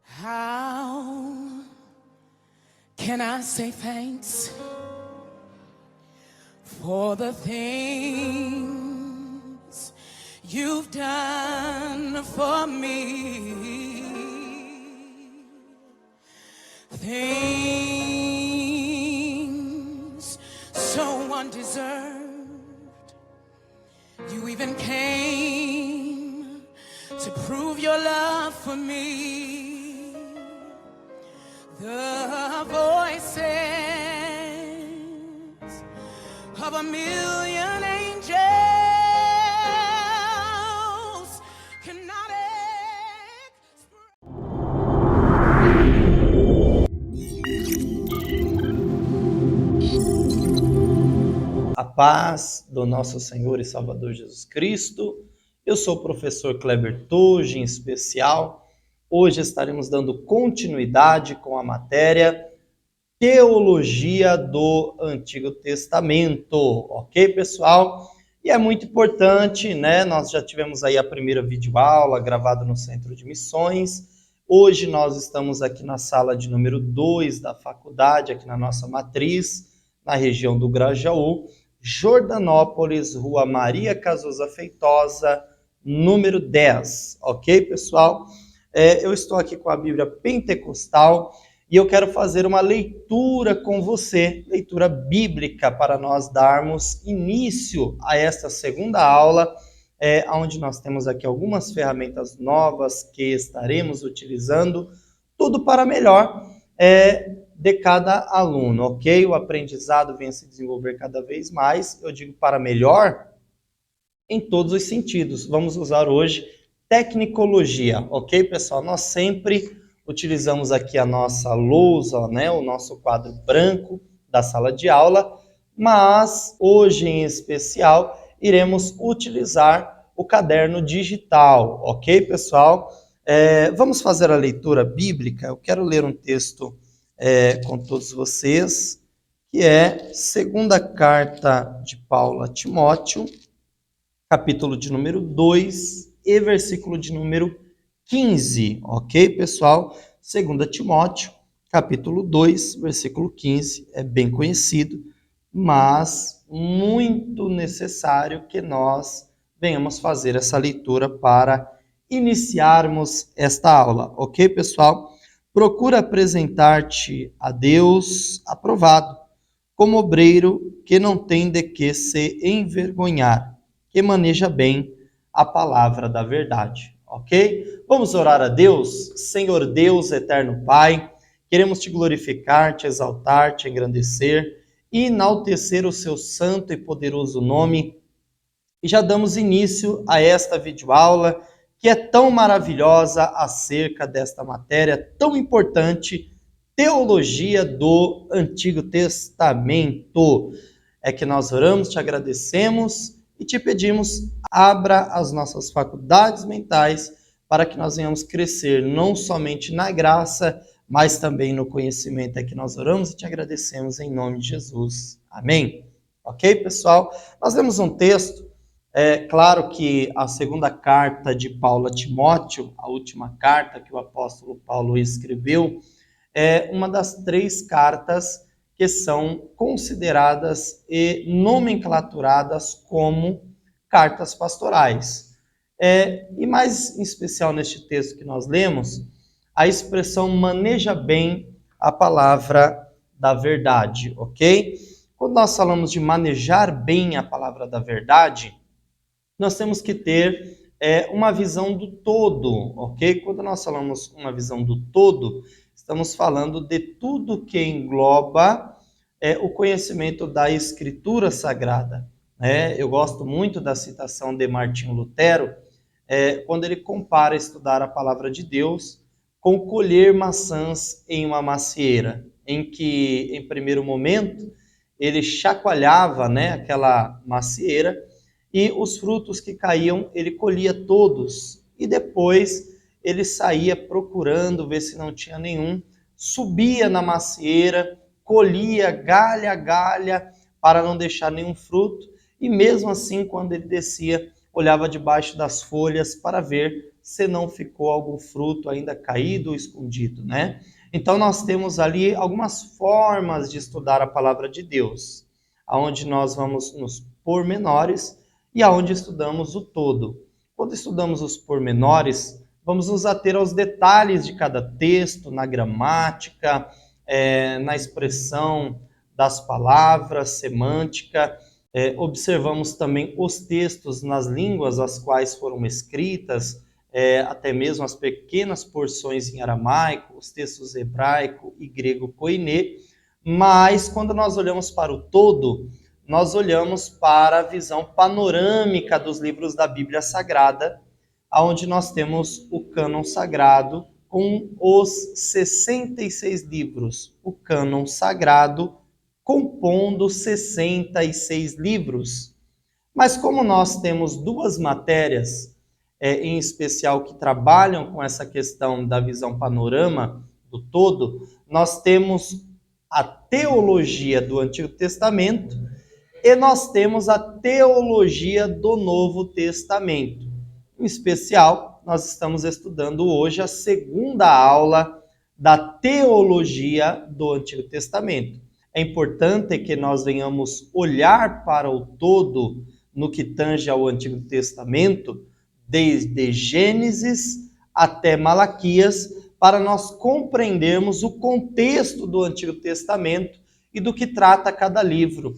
How can I say thanks for the things you've done for me? Things so undeserved. You even came to prove your love for me. The voices of a million angels cannot express. A paz do nosso Senhor e Salvador Jesus Cristo. Eu sou o professor Kleber Tuge, em especial. Hoje estaremos dando continuidade com a matéria Teologia do Antigo Testamento, ok, pessoal? E é muito importante, né? Nós já tivemos aí a primeira videoaula gravada no Centro de Missões. Hoje nós estamos aqui na sala de número 2 da faculdade, aqui na nossa matriz, na região do Grajaú, Jordanópolis, Rua Maria Casoza Feitosa, número 10, ok, pessoal? Eu estou aqui com a Bíblia Pentecostal e eu quero fazer uma leitura com você, leitura bíblica, para nós darmos início a esta segunda aula, onde nós temos aqui algumas ferramentas novas que estaremos utilizando, tudo para melhor de cada aluno, ok? O aprendizado vem a se desenvolver cada vez mais, eu digo para melhor, em todos os sentidos. Vamos usar hoje tecnicologia, ok, pessoal? Nós sempre utilizamos aqui a nossa lousa, né, o nosso quadro branco da sala de aula, mas hoje em especial iremos utilizar o caderno digital, ok, pessoal? Vamos fazer a leitura bíblica. Eu quero ler um texto com todos vocês, que é segunda carta de Paulo a Timóteo, capítulo de número 2 e versículo de número 15, ok, pessoal? 2 Timóteo, capítulo 2, versículo 15, é bem conhecido, mas muito necessário que nós venhamos fazer essa leitura para iniciarmos esta aula, ok, pessoal? Procura apresentar-te a Deus aprovado, como obreiro que não tem de que se envergonhar, que maneja bem a palavra da verdade, ok? Vamos orar a Deus. Senhor Deus, eterno Pai, queremos te glorificar, te exaltar, te engrandecer e enaltecer o seu santo e poderoso nome. E já damos início a esta videoaula que é tão maravilhosa acerca desta matéria tão importante, teologia do Antigo Testamento. É que nós oramos, te agradecemos e te pedimos, abra as nossas faculdades mentais para que nós venhamos crescer não somente na graça, mas também no conhecimento. É que nós oramos e te agradecemos em nome de Jesus. Amém? Ok, pessoal? Nós lemos um texto, claro que a segunda carta de Paulo a Timóteo, a última carta que o apóstolo Paulo escreveu, é uma das 3 cartas que são consideradas e nomenclaturadas como cartas pastorais. E mais em especial neste texto que nós lemos, a expressão maneja bem a palavra da verdade, ok? Quando nós falamos de manejar bem a palavra da verdade, nós temos que ter uma visão do todo, ok? Quando nós falamos uma visão do todo, estamos falando de tudo que engloba o conhecimento da Escritura Sagrada. Eu gosto muito da citação de Martinho Lutero, quando ele compara estudar a palavra de Deus com colher maçãs em uma macieira, em que, em primeiro momento, ele chacoalhava, aquela macieira, e os frutos que caíam, ele colhia todos, e depois ele saía procurando ver se não tinha nenhum, subia na macieira, colhia galha a galha, para não deixar nenhum fruto, e mesmo assim, quando ele descia, olhava debaixo das folhas para ver se não ficou algum fruto ainda caído ou escondido, né? Então nós temos ali algumas formas de estudar a palavra de Deus, aonde nós vamos nos pormenores e aonde estudamos o todo. Quando estudamos os pormenores, vamos nos ater aos detalhes de cada texto, na gramática, na expressão das palavras, semântica. Observamos também os textos nas línguas as quais foram escritas, até mesmo as pequenas porções em aramaico, os textos hebraico e grego koiné. Mas quando nós olhamos para o todo, nós olhamos para a visão panorâmica dos livros da Bíblia Sagrada, onde nós temos o cânon sagrado com os 66 livros. O cânon sagrado compondo 66 livros. Mas como nós temos duas matérias, em especial que trabalham com essa questão da visão panorama do todo, nós temos a teologia do Antigo Testamento e nós temos a teologia do Novo Testamento. Em especial, nós estamos estudando hoje a segunda aula da teologia do Antigo Testamento. É importante que nós venhamos olhar para o todo no que tange ao Antigo Testamento, desde Gênesis até Malaquias, para nós compreendermos o contexto do Antigo Testamento e do que trata cada livro,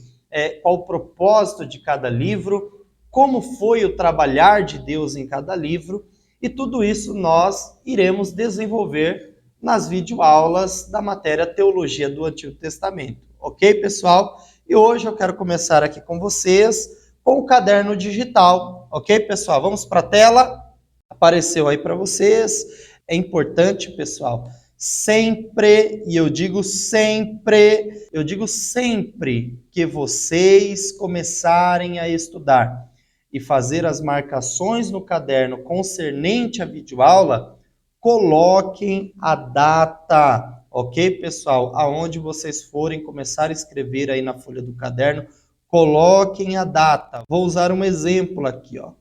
qual o propósito de cada livro, como foi o trabalhar de Deus em cada livro, e tudo isso nós iremos desenvolver nas videoaulas da matéria Teologia do Antigo Testamento. Ok, pessoal? E hoje eu quero começar aqui com vocês com o caderno digital. Ok, pessoal? Vamos para a tela. Apareceu aí para vocês. É importante, pessoal, sempre, e eu digo sempre que vocês começarem a estudar e fazer as marcações no caderno concernente à videoaula, coloquem a data, ok, pessoal? Aonde vocês forem começar a escrever aí na folha do caderno, coloquem a data. Vou usar um exemplo aqui, ó.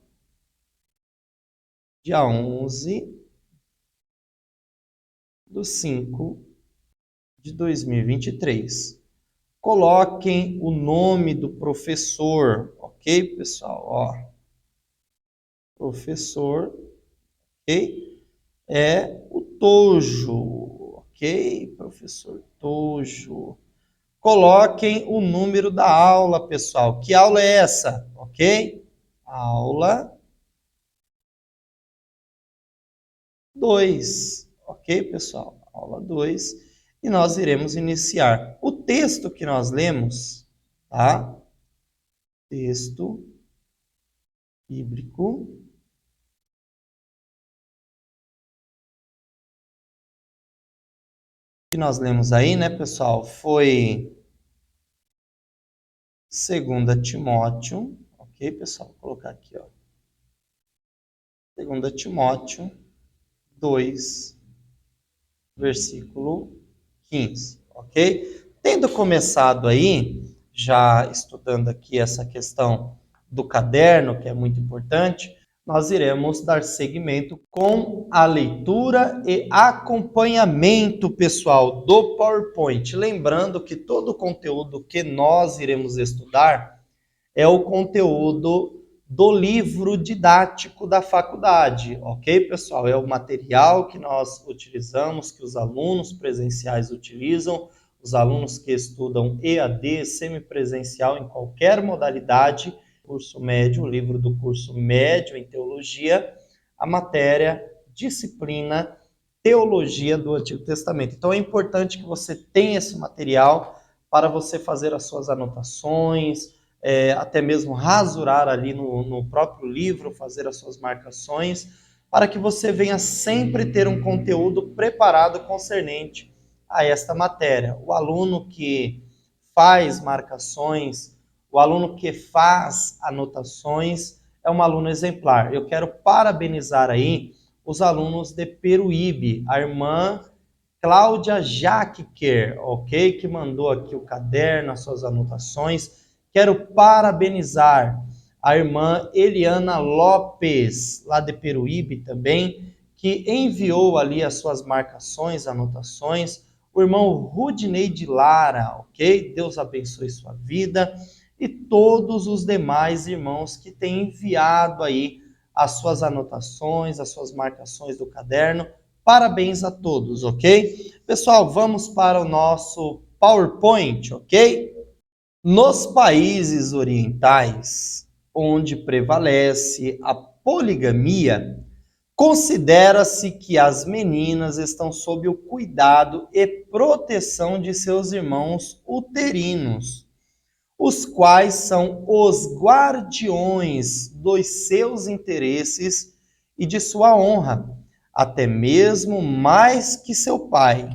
Dia 11/5/2023. Coloquem o nome do professor, ok, pessoal? Ó, professor, ok? É o Tojo, ok? Professor Tojo. Coloquem o número da aula, pessoal. Que aula é essa? Ok? Aula 2. Ok, pessoal? Aula 2. E nós iremos iniciar. O texto que nós lemos, tá? Texto bíblico que nós lemos aí, né, pessoal? Foi 2 Timóteo, ok, pessoal? Vou colocar aqui, ó. 2 Timóteo 2, versículo 15, ok? Tendo começado aí, já estudando aqui essa questão do caderno, que é muito importante, nós iremos dar seguimento com a leitura e acompanhamento, pessoal, do PowerPoint. Lembrando que todo o conteúdo que nós iremos estudar é o conteúdo do livro didático da faculdade, ok, pessoal? É o material que nós utilizamos, que os alunos presenciais utilizam, os alunos que estudam EAD, semipresencial, em qualquer modalidade, curso médio, o livro do curso médio em teologia, a matéria, disciplina, teologia do Antigo Testamento. Então é importante que você tenha esse material para você fazer as suas anotações, até mesmo rasurar ali no próprio livro, fazer as suas marcações, para que você venha sempre ter um conteúdo preparado concernente a esta matéria. O aluno que faz marcações, o aluno que faz anotações, é um aluno exemplar. Eu quero parabenizar aí os alunos de Peruíbe, a irmã Cláudia Jaquequer, ok? Que mandou aqui o caderno, as suas anotações. Quero parabenizar a irmã Eliana Lopes, lá de Peruíbe também, que enviou ali as suas marcações, anotações. O irmão Rudinei de Lara, ok? Deus abençoe sua vida. E todos os demais irmãos que têm enviado aí as suas anotações, as suas marcações do caderno. Parabéns a todos, ok? Pessoal, vamos para o nosso PowerPoint, ok? Nos países orientais, onde prevalece a poligamia, considera-se que as meninas estão sob o cuidado e proteção de seus irmãos uterinos, os quais são os guardiões dos seus interesses e de sua honra, até mesmo mais que seu pai.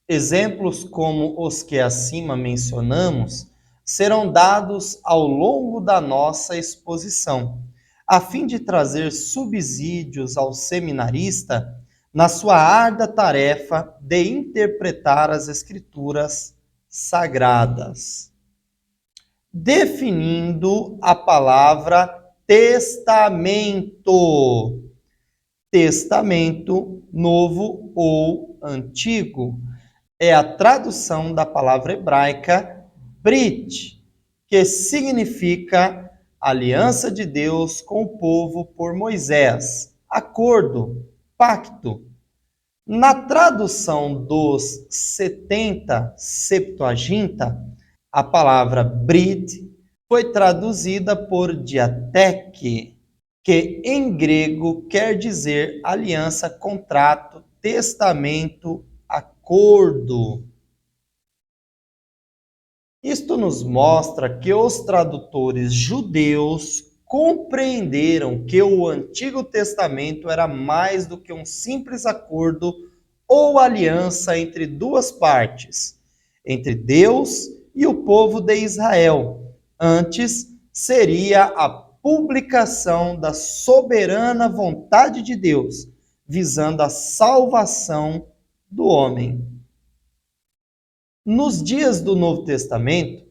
Exemplos como os que acima mencionamos serão dados ao longo da nossa exposição, a fim de trazer subsídios ao seminarista na sua árdua tarefa de interpretar as Escrituras Sagradas. Definindo a palavra testamento. Testamento, novo ou antigo, é a tradução da palavra hebraica Brit, que significa aliança de Deus com o povo por Moisés, acordo, pacto. Na tradução dos 70 Septuaginta, a palavra Brit foi traduzida por diateque, que em grego quer dizer aliança, contrato, testamento, acordo. Isto nos mostra que os tradutores judeus compreenderam que o Antigo Testamento era mais do que um simples acordo ou aliança entre duas partes, entre Deus e o povo de Israel. Antes, seria a publicação da soberana vontade de Deus, visando a salvação do homem. Nos dias do Novo Testamento,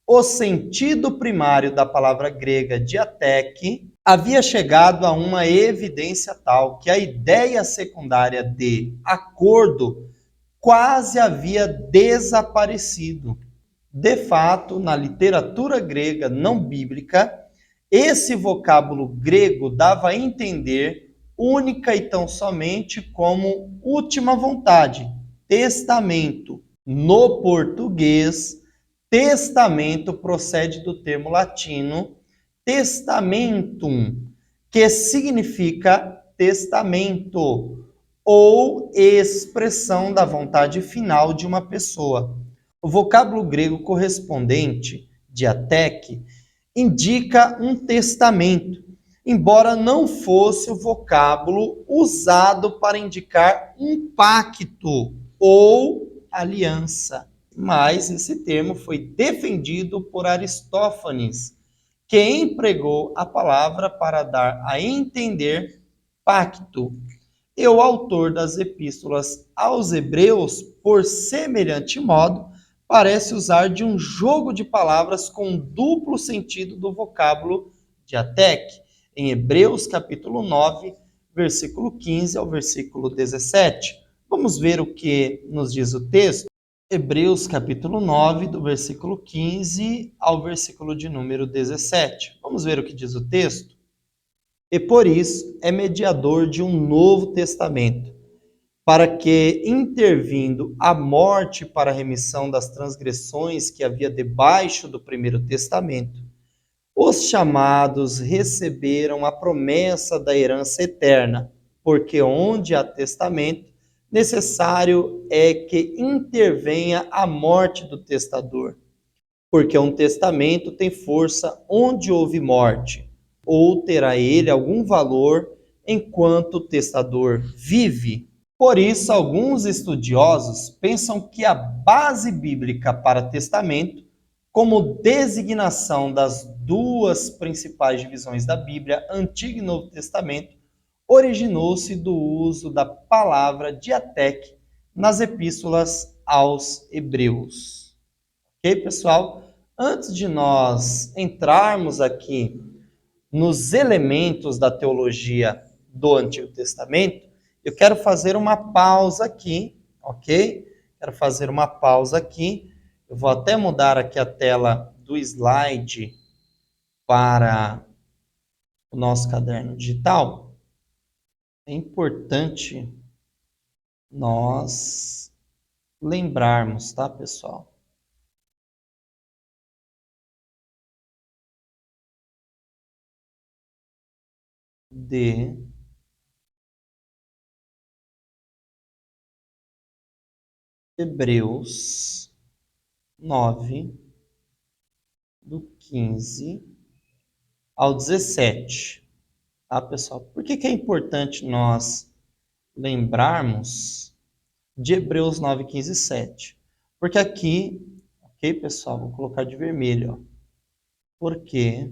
o sentido primário da palavra grega diateque havia chegado a uma evidência tal que a ideia secundária de acordo quase havia desaparecido. De fato, na literatura grega não bíblica, esse vocábulo grego dava a entender única e tão somente como última vontade, testamento. No português, testamento procede do termo latino testamentum, que significa testamento ou expressão da vontade final de uma pessoa. O vocábulo grego correspondente, diateque, indica um testamento, embora não fosse o vocábulo usado para indicar um pacto ou aliança. Mas esse termo foi defendido por Aristófanes, que empregou a palavra para dar a entender pacto. E o autor das epístolas aos Hebreus, por semelhante modo, parece usar de um jogo de palavras com duplo sentido do vocábulo diateque, em Hebreus capítulo 9, versículo 15 ao versículo 17. Vamos ver o que nos diz o texto? Hebreus capítulo 9, do versículo 15 ao versículo de número 17. Vamos ver o que diz o texto? E por isso é mediador de um novo testamento, para que, intervindo a morte para a remissão das transgressões que havia debaixo do primeiro testamento, os chamados receberam a promessa da herança eterna, porque onde há testamento, necessário é que intervenha a morte do testador, porque um testamento tem força onde houve morte, ou terá ele algum valor enquanto o testador vive. Por isso, alguns estudiosos pensam que a base bíblica para testamento, como designação das duas principais divisões da Bíblia, Antigo e Novo Testamento, originou-se do uso da palavra diateque nas epístolas aos Hebreus. Ok, pessoal? Antes de nós entrarmos aqui nos elementos da teologia do Antigo Testamento, eu quero fazer uma pausa aqui, ok? Quero fazer uma pausa aqui. Eu vou até mudar aqui a tela do slide para o nosso caderno digital. É importante nós lembrarmos, tá, pessoal? De Hebreus 9, do 15 ao 17. Tá, pessoal? Por que é importante nós lembrarmos de Hebreus 9, 15 e 7? Porque aqui, ok, pessoal? Vou colocar de vermelho, ó. Porque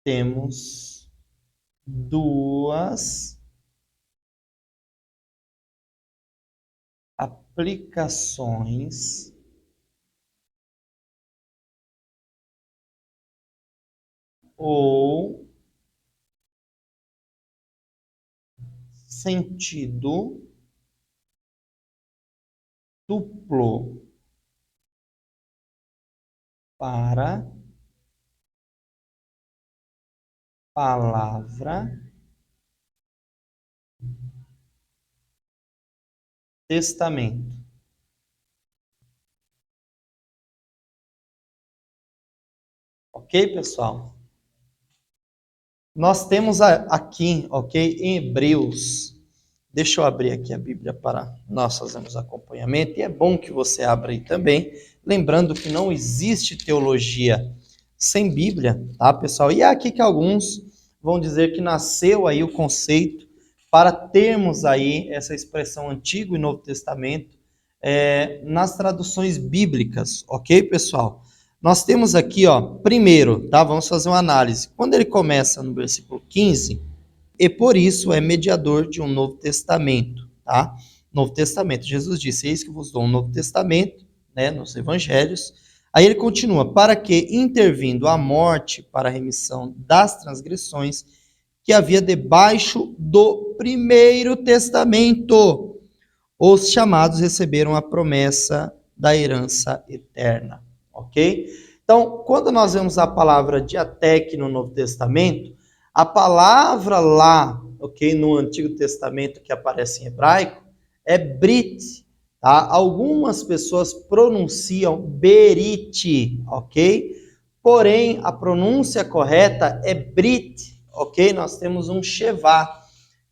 temos duas aplicações ou sentido duplo para palavra testamento. Ok, pessoal? Nós temos aqui, ok, em Hebreus. Deixa eu abrir aqui a Bíblia para nós fazermos acompanhamento. E é bom que você abra aí também. Lembrando que não existe teologia sem Bíblia, tá, pessoal? E é aqui que alguns vão dizer que nasceu aí o conceito para termos aí essa expressão Antigo e Novo Testamento nas traduções bíblicas, ok, pessoal? Nós temos aqui, ó, primeiro, tá? Vamos fazer uma análise. Quando ele começa no versículo 15, e por isso é mediador de um Novo Testamento, tá? Novo Testamento. Jesus disse: eis que vos dou um Novo Testamento, né, nos evangelhos. Aí ele continua: para que, intervindo a morte para a remissão das transgressões que havia debaixo do primeiro testamento, os chamados receberam a promessa da herança eterna, ok? Então, quando nós vemos a palavra diateque no Novo Testamento, a palavra lá, ok, no Antigo Testamento que aparece em hebraico, é brit, tá? Algumas pessoas pronunciam berit, ok? Porém, a pronúncia correta é brit, ok? Nós temos um shevá.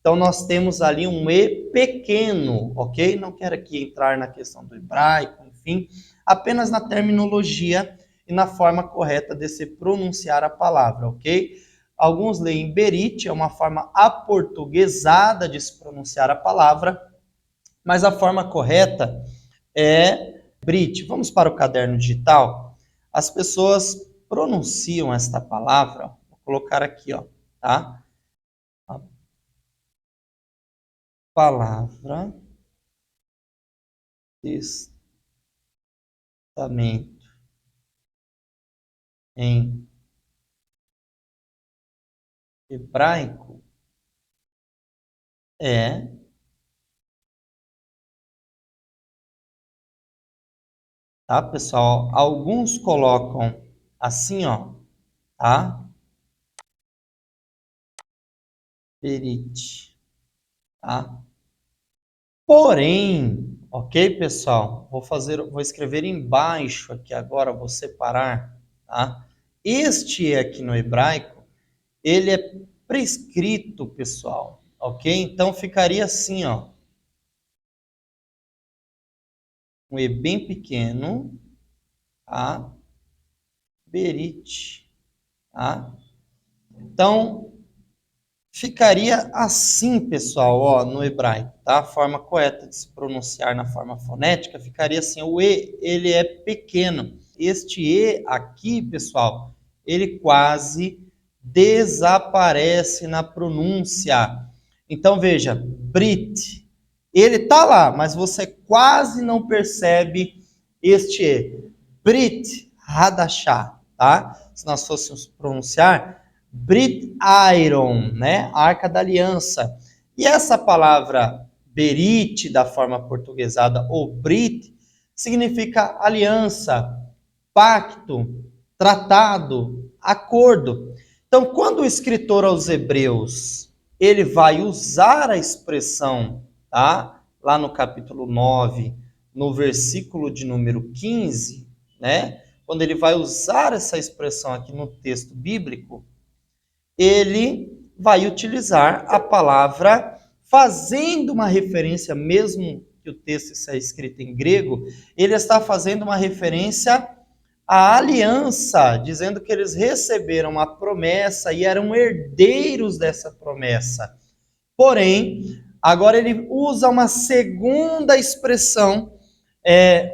Então, nós temos ali um E pequeno, ok? Não quero aqui entrar na questão do hebraico, enfim, apenas na terminologia e na forma correta de se pronunciar a palavra, ok? Alguns leem berit, é uma forma aportuguesada de se pronunciar a palavra, mas a forma correta é brit. Vamos para o caderno digital. As pessoas pronunciam esta palavra, vou colocar aqui, ó, tá? Palavra testamento em hebraico é tá, pessoal? Alguns colocam assim, ó, tá? Berit, tá? Porém, ok, pessoal? Vou escrever embaixo aqui agora, vou separar, tá? Este aqui no hebraico, ele é prescrito, pessoal, ok? Então ficaria assim, ó, um E bem pequeno, tá? Berit, tá? Então, ficaria assim, pessoal, ó, no hebraico, tá? A forma correta de se pronunciar na forma fonética ficaria assim: o E, ele é pequeno. Este E aqui, pessoal, ele quase desaparece na pronúncia. Então, veja, Brit, ele tá lá, mas você quase não percebe este E. Brit Hadashah, tá? Se nós fôssemos pronunciar, Brit Iron, né? Arca da Aliança. E essa palavra Berit, da forma portuguesada, ou Brit, significa aliança, pacto, tratado, acordo. Então, quando o escritor aos Hebreus, ele vai usar a expressão, tá? Lá no capítulo 9, no versículo de número 15, né? Quando ele vai usar essa expressão aqui no texto bíblico, ele vai utilizar a palavra fazendo uma referência, mesmo que o texto seja escrito em grego, ele está fazendo uma referência à aliança, dizendo que eles receberam a promessa e eram herdeiros dessa promessa. Porém, agora ele usa uma segunda expressão,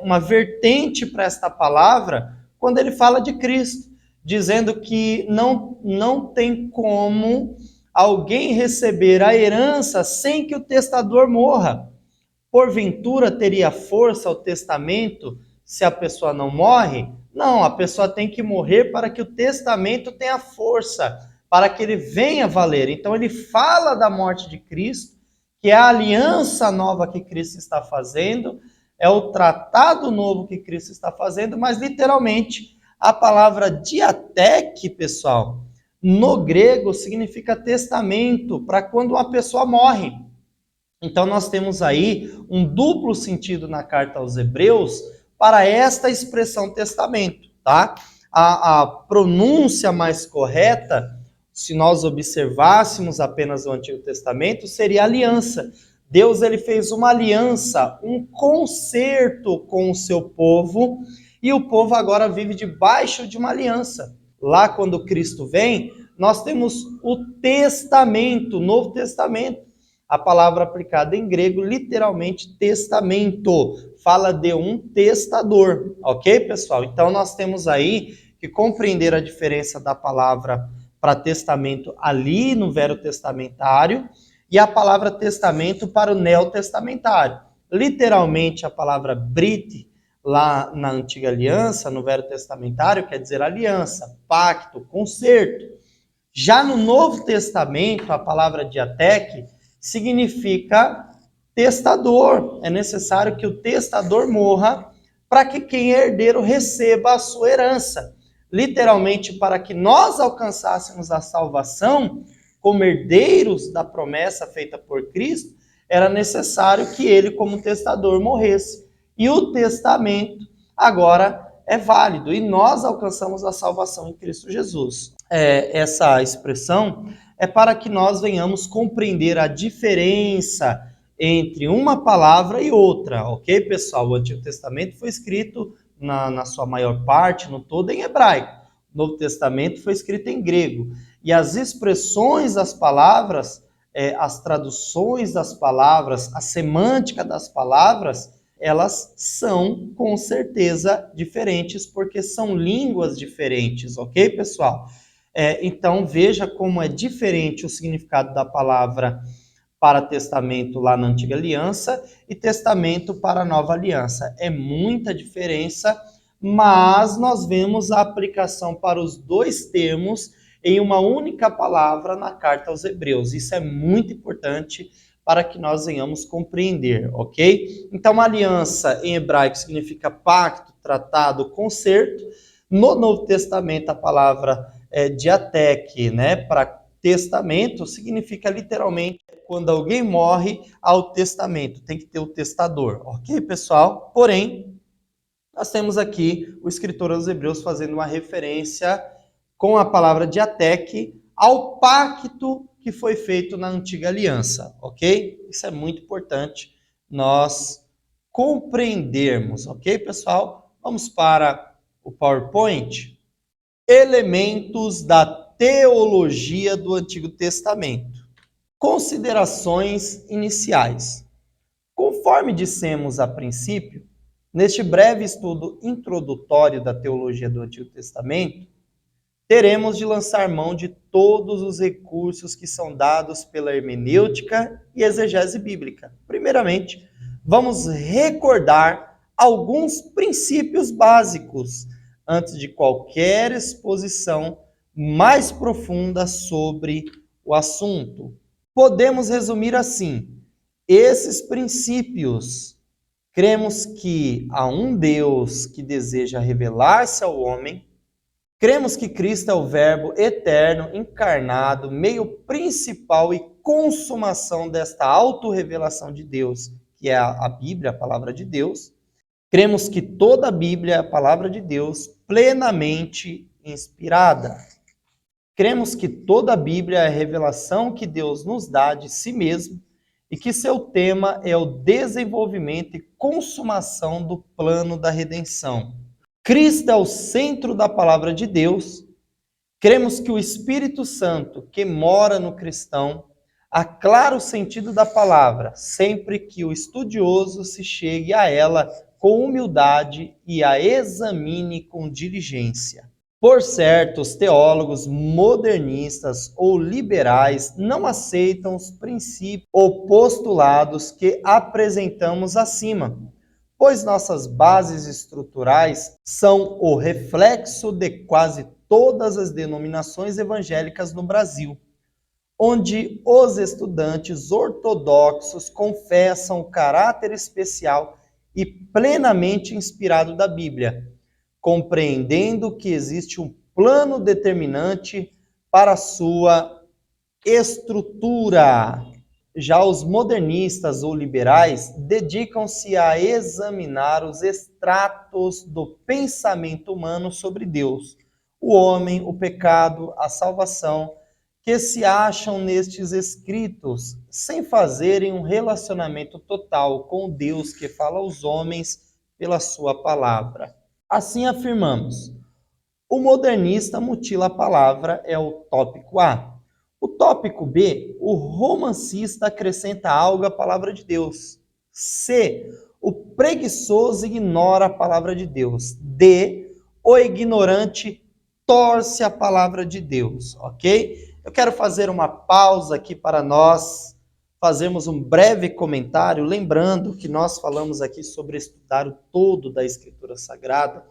uma vertente para esta palavra, quando ele fala de Cristo, dizendo que não tem como alguém receber a herança sem que o testador morra. Porventura teria força o testamento se a pessoa não morre? Não, a pessoa tem que morrer para que o testamento tenha força, para que ele venha valer. Então ele fala da morte de Cristo, que é a aliança nova que Cristo está fazendo, é o tratado novo que Cristo está fazendo, mas literalmente a palavra diateque, pessoal, no grego significa testamento, para quando uma pessoa morre. Então nós temos aí um duplo sentido na carta aos Hebreus para esta expressão testamento, tá? A pronúncia mais correta, se nós observássemos apenas o Antigo Testamento, seria aliança. Deus ele fez uma aliança, um concerto com o seu povo, e o povo agora vive debaixo de uma aliança. Lá quando Cristo vem, nós temos o testamento, o Novo Testamento. A palavra aplicada em grego, literalmente testamento, fala de um testador, ok, pessoal? Então nós temos aí que compreender a diferença da palavra para testamento ali no Verotestamentário e a palavra testamento para o Neotestamentário. Literalmente a palavra Brit, lá na Antiga Aliança, no Verotestamentário, quer dizer aliança, pacto, concerto. Já no Novo Testamento, a palavra diateque significa testador. É necessário que o testador morra para que quem é herdeiro receba a sua herança. Literalmente, para que nós alcançássemos a salvação como herdeiros da promessa feita por Cristo, era necessário que ele, como testador, morresse. E o testamento agora é válido e nós alcançamos a salvação em Cristo Jesus. Essa expressão é para que nós venhamos compreender a diferença entre uma palavra e outra, ok, pessoal? O Antigo Testamento foi escrito, na sua maior parte, no todo, em hebraico. O Novo Testamento foi escrito em grego. E as expressões das palavras, as traduções das palavras, a semântica das palavras, elas são, com certeza, diferentes, porque são línguas diferentes, ok, pessoal? Então, veja como é diferente o significado da palavra para testamento lá na Antiga Aliança e testamento para a Nova Aliança. É muita diferença, mas nós vemos a aplicação para os dois termos em uma única palavra na carta aos Hebreus. Isso é muito importante para que nós venhamos compreender, ok? Então, aliança em hebraico significa pacto, tratado, concerto. No Novo Testamento, a palavra diateque, né, para testamento, significa literalmente quando alguém morre, ao testamento, tem que ter o testador, ok, pessoal? Porém, nós temos aqui o escritor aos Hebreus fazendo uma referência com a palavra diateque ao pacto que foi feito na Antiga Aliança, ok? Isso é muito importante nós compreendermos, ok, pessoal? Vamos para o PowerPoint. Elementos da teologia do Antigo Testamento. Considerações iniciais. Conforme dissemos a princípio, neste breve estudo introdutório da teologia do Antigo Testamento, teremos de lançar mão de todos os recursos que são dados pela hermenêutica e exegese bíblica. Primeiramente, vamos recordar alguns princípios básicos antes de qualquer exposição mais profunda sobre o assunto. Podemos resumir assim: esses princípios, cremos que há um Deus que deseja revelar-se ao homem, cremos que Cristo é o Verbo eterno, encarnado, meio principal e consumação desta autorrevelação de Deus, que é a Bíblia, a palavra de Deus. Cremos que toda a Bíblia é a palavra de Deus, plenamente inspirada. Cremos que toda a Bíblia é a revelação que Deus nos dá de si mesmo e que seu tema é o desenvolvimento e consumação do plano da redenção. Cristo é o centro da palavra de Deus. Cremos que o Espírito Santo, que mora no cristão, aclara o sentido da palavra, sempre que o estudioso se chegue a ela com humildade e a examine com diligência. Por certo, os teólogos modernistas ou liberais não aceitam os princípios ou postulados que apresentamos acima, pois nossas bases estruturais são o reflexo de quase todas as denominações evangélicas no Brasil, onde os estudantes ortodoxos confessam o caráter especial e plenamente inspirado da Bíblia, compreendendo que existe um plano determinante para a sua estrutura. Já os modernistas ou liberais dedicam-se a examinar os extratos do pensamento humano sobre Deus, o homem, o pecado, a salvação, que se acham nestes escritos, sem fazerem um relacionamento total com o Deus que fala aos homens pela sua palavra. Assim afirmamos, o modernista mutila a palavra, é o tópico A. O tópico B, o romancista acrescenta algo à palavra de Deus. C, o preguiçoso ignora a palavra de Deus. D, o ignorante torce a palavra de Deus, ok? Eu quero fazer uma pausa aqui para nós fazermos um breve comentário, lembrando que nós falamos aqui sobre estudar o todo da Escritura Sagrada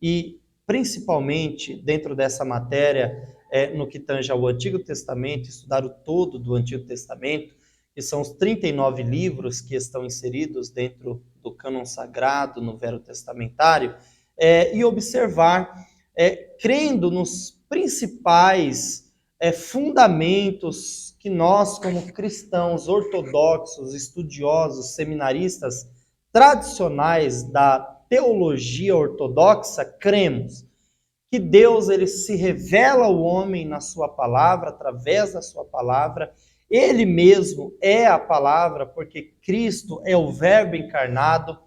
e, principalmente, dentro dessa matéria, no que tange ao Antigo Testamento, estudar o todo do Antigo Testamento, que são os 39 livros que estão inseridos dentro do cânon sagrado, no Velho Testamentário, e observar, crendo nos principais fundamentos que nós, como cristãos ortodoxos, estudiosos, seminaristas tradicionais da teologia ortodoxa, cremos que Deus ele se revela ao homem na sua palavra, através da sua palavra. Ele mesmo é a palavra, porque Cristo é o Verbo encarnado,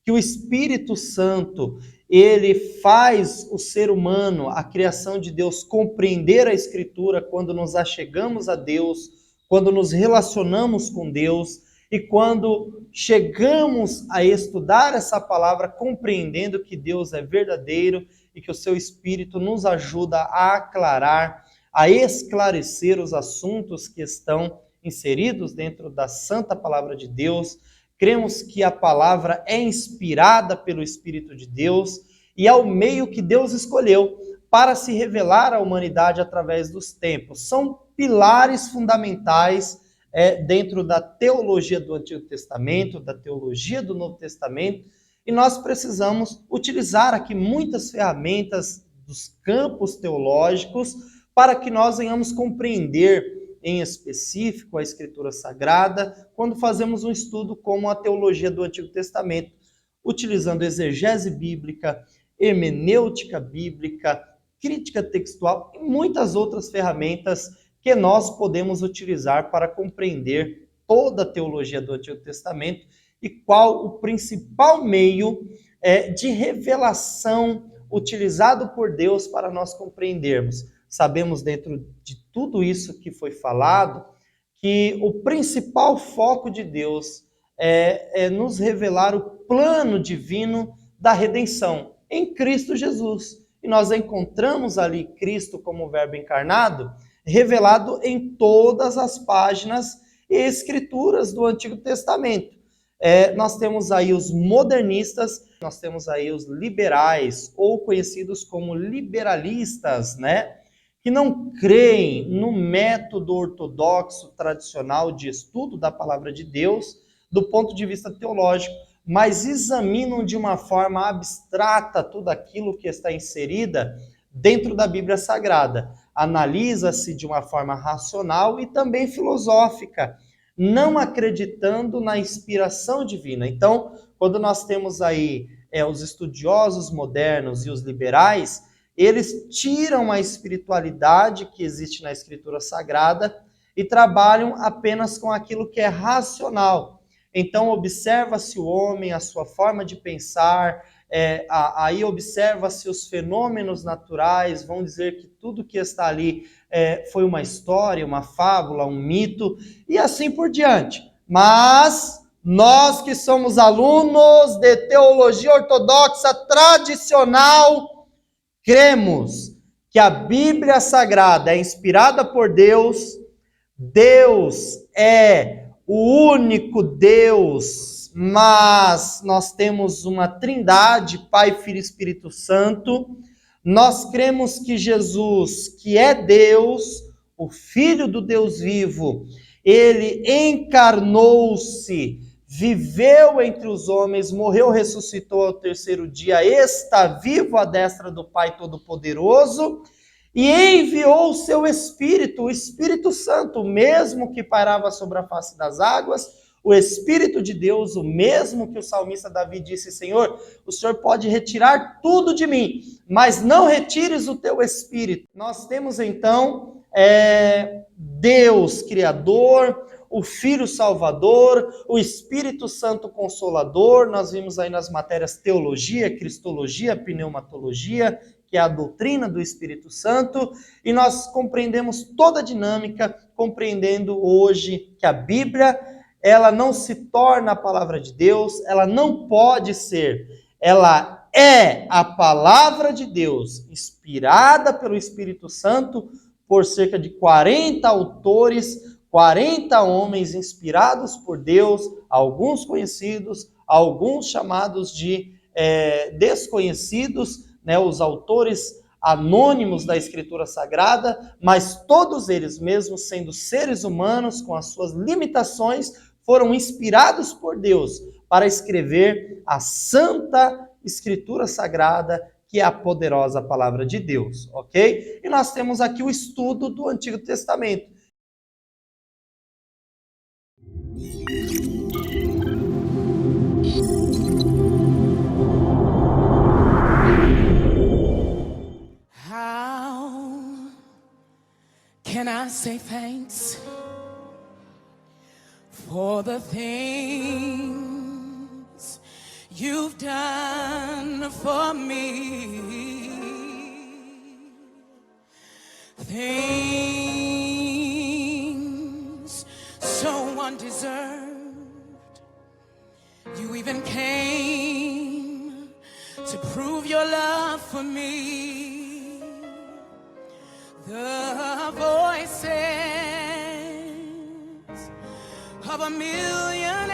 que o Espírito Santo ele faz o ser humano, a criação de Deus, compreender a Escritura quando nos achegamos a Deus, quando nos relacionamos com Deus e quando chegamos a estudar essa palavra compreendendo que Deus é verdadeiro e que o seu Espírito nos ajuda a aclarar, a esclarecer os assuntos que estão inseridos dentro da Santa Palavra de Deus. Cremos que a palavra é inspirada pelo Espírito de Deus e é o meio que Deus escolheu para se revelar à humanidade através dos tempos. São pilares fundamentais dentro da teologia do Antigo Testamento, da teologia do Novo Testamento, e nós precisamos utilizar aqui muitas ferramentas dos campos teológicos para que nós venhamos compreender em específico a Escritura Sagrada, quando fazemos um estudo como a teologia do Antigo Testamento, utilizando exegese bíblica, hermenêutica bíblica, crítica textual e muitas outras ferramentas que nós podemos utilizar para compreender toda a teologia do Antigo Testamento e qual o principal meio de revelação utilizado por Deus para nós compreendermos. Sabemos, dentro de tudo isso que foi falado, que o principal foco de Deus é nos revelar o plano divino da redenção em Cristo Jesus. E nós encontramos ali Cristo como Verbo encarnado, revelado em todas as páginas e escrituras do Antigo Testamento. Nós temos aí os modernistas Nós temos aí os liberais, ou conhecidos como liberalistas, né? Que não creem no método ortodoxo tradicional de estudo da palavra de Deus do ponto de vista teológico, mas examinam de uma forma abstrata tudo aquilo que está inserida dentro da Bíblia Sagrada. Analisa-se de uma forma racional e também filosófica, não acreditando na inspiração divina. Então, quando nós temos aí os estudiosos modernos e os liberais, eles tiram a espiritualidade que existe na Escritura Sagrada e trabalham apenas com aquilo que é racional. Então, observa-se o homem, a sua forma de pensar, aí observa-se os fenômenos naturais, vão dizer que tudo que está ali foi uma história, uma fábula, um mito, e assim por diante. Mas nós que somos alunos de teologia ortodoxa tradicional, cremos que a Bíblia Sagrada é inspirada por Deus, Deus é o único Deus, mas nós temos uma trindade, Pai, Filho e Espírito Santo. Nós cremos que Jesus, que é Deus, o Filho do Deus vivo, ele encarnou-se, viveu entre os homens, morreu, ressuscitou ao terceiro dia, está vivo à destra do Pai Todo-Poderoso, e enviou o seu Espírito, o Espírito Santo, o mesmo que pairava sobre a face das águas, o Espírito de Deus, o mesmo que o salmista Davi disse: Senhor, o Senhor pode retirar tudo de mim, mas não retires o teu Espírito. Nós temos então Deus Criador, o Filho Salvador, o Espírito Santo Consolador. Nós vimos aí nas matérias teologia, cristologia, pneumatologia, que é a doutrina do Espírito Santo, e nós compreendemos toda a dinâmica, compreendendo hoje que a Bíblia, ela não se torna a palavra de Deus, ela não pode ser, ela é a palavra de Deus, inspirada pelo Espírito Santo, por cerca de 40 autores, 40 homens inspirados por Deus, alguns conhecidos, alguns chamados de desconhecidos, né, os autores anônimos da Escritura Sagrada, mas todos eles, mesmo sendo seres humanos com as suas limitações, foram inspirados por Deus para escrever a Santa Escritura Sagrada, que é a poderosa palavra de Deus, ok? E nós temos aqui o estudo do Antigo Testamento. How can I say thanks for the things you've done for me? Things so undeserved. You even came to prove your love for me. The voices of a million